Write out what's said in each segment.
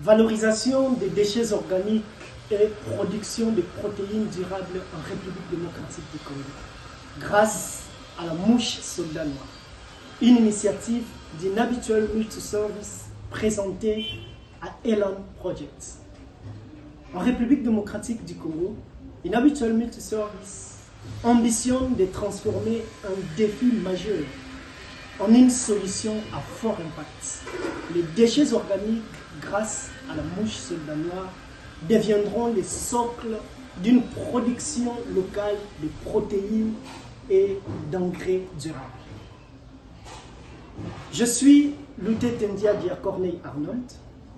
Valorisation des déchets organiques et production de protéines durables en République démocratique du Congo, grâce à la mouche soldat noir. Une initiative d'Inhabitual Multiservice présentée à Elan Project. En République démocratique du Congo, Inhabitual Multiservice ambitionne de transformer un défi majeur en une solution à fort impact. Les déchets organiques, grâce à la mouche soldat noir, deviendront les socles d'une production locale de protéines et d'engrais durables. Je suis Louté Tendia Corneille Arnold,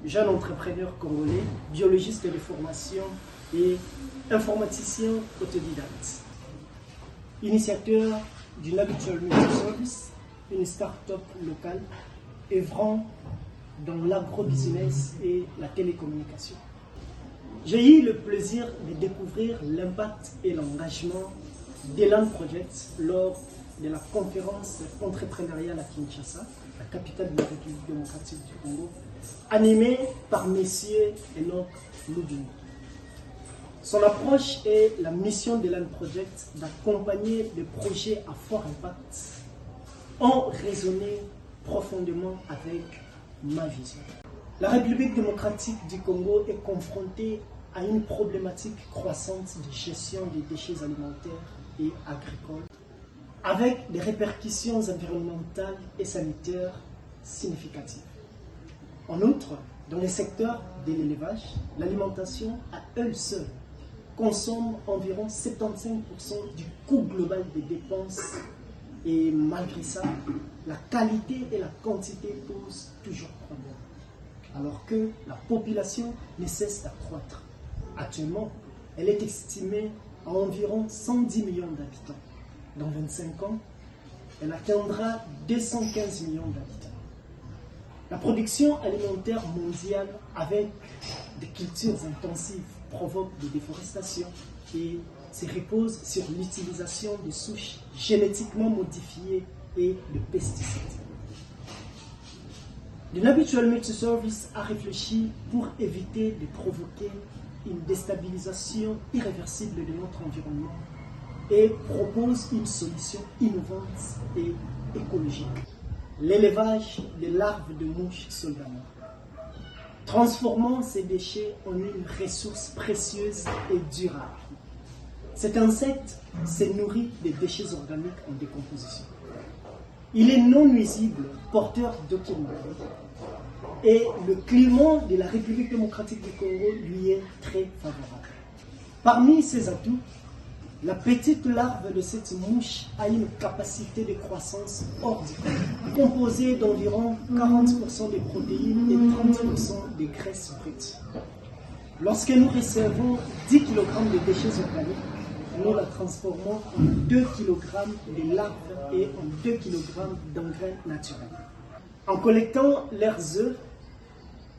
jeune entrepreneur congolais, biologiste de formation et informaticien autodidacte. Initiateur d'une Habitual Multiservice, une start-up locale œuvrant dans l'agro-business et la télécommunication. J'ai eu le plaisir de découvrir l'impact et l'engagement d'Elan Project lors de la conférence entrepreneuriale à Kinshasa, la capitale de la République démocratique du Congo, animée par M. Enoch Loudini. Son approche et la mission d'Elan Project d'accompagner des projets à fort impact ont résonné profondément avec ma vision. La République démocratique du Congo est confrontée à une problématique croissante de gestion des déchets alimentaires et agricoles, avec des répercussions environnementales et sanitaires significatives. En outre, dans les secteurs de l'élevage, l'alimentation à elle seule consomme environ 75% du coût global des dépenses et malgré ça, la qualité et la quantité posent toujours problème, alors que la population ne cesse d'accroître. Actuellement, elle est estimée à environ 110 millions d'habitants. Dans 25 ans, elle atteindra 215 millions d'habitants. La production alimentaire mondiale avec des cultures intensives provoque des déforestations et se repose sur l'utilisation de souches génétiquement modifiées et de pesticides. L'Inhabitual Multiservice a réfléchi pour éviter de provoquer une déstabilisation irréversible de notre environnement et propose une solution innovante et écologique. L'élevage des larves de mouches soldat noir, transformant ces déchets en une ressource précieuse et durable. Cet insecte se nourrit des déchets organiques en décomposition. Il est non nuisible, porteur d'aucune maladie. Et le climat de la République démocratique du Congo lui est très favorable. Parmi ses atouts, la petite larve de cette mouche a une capacité de croissance hors du commun, composée d'environ 40% de protéines et 30% de graisses brutes. Lorsque nous recevons 10 kg de déchets organiques, nous la transformons en 2 kg de larves et en 2 kg d'engrais naturels. En collectant leurs œufs,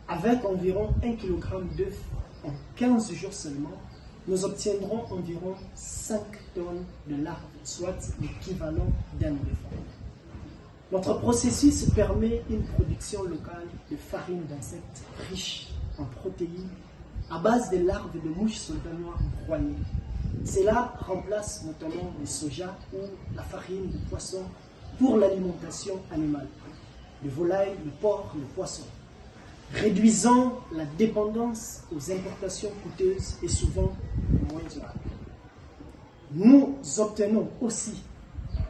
avec environ 1 kg d'œufs en 15 jours seulement, nous obtiendrons environ 5 tonnes de larves, soit l'équivalent d'un éléphant. Notre processus permet une production locale de farine d'insectes riche en protéines à base de larves de mouches soldat noir broyées. Cela remplace notamment le soja ou la farine de poisson pour l'alimentation animale, le volaille, le porc, le poisson, réduisant la dépendance aux importations coûteuses et souvent moins durables. Nous obtenons aussi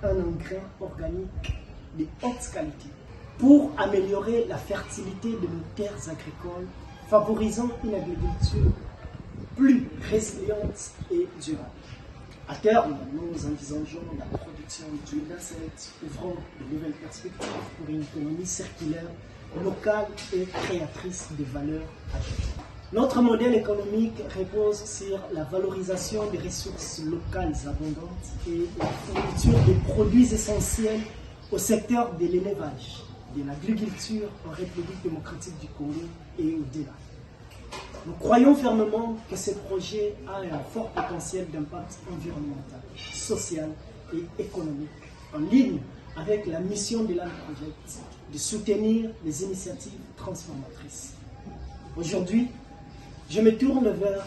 un engrais organique de haute qualité pour améliorer la fertilité de nos terres agricoles, favorisant une agriculture plus résiliente et durable. À terme, nous envisageons la production d'huile d'insectes, ouvrant de nouvelles perspectives pour une économie circulaire, locale et créatrice de valeur ajoutée. Notre modèle économique repose sur la valorisation des ressources locales abondantes et la fourniture de produits essentiels au secteur de l'élevage, de l'agriculture en République démocratique du Congo et au-delà. Nous croyons fermement que ce projet a un fort potentiel d'impact environnemental, social et économique, en ligne avec la mission de l'Elan Project de soutenir les initiatives transformatrices. Aujourd'hui, je me tourne vers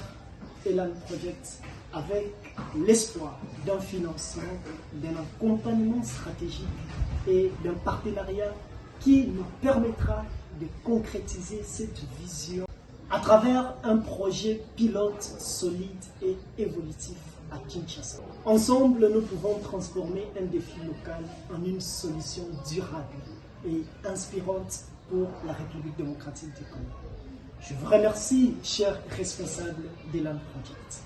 Elan Project avec l'espoir d'un financement, d'un accompagnement stratégique et d'un partenariat qui nous permettra de concrétiser cette vision à travers un projet pilote solide et évolutif à Kinshasa. Ensemble, nous pouvons transformer un défi local en une solution durable et inspirante pour la République démocratique du Congo. Je vous remercie, chers responsables d'Elan Project.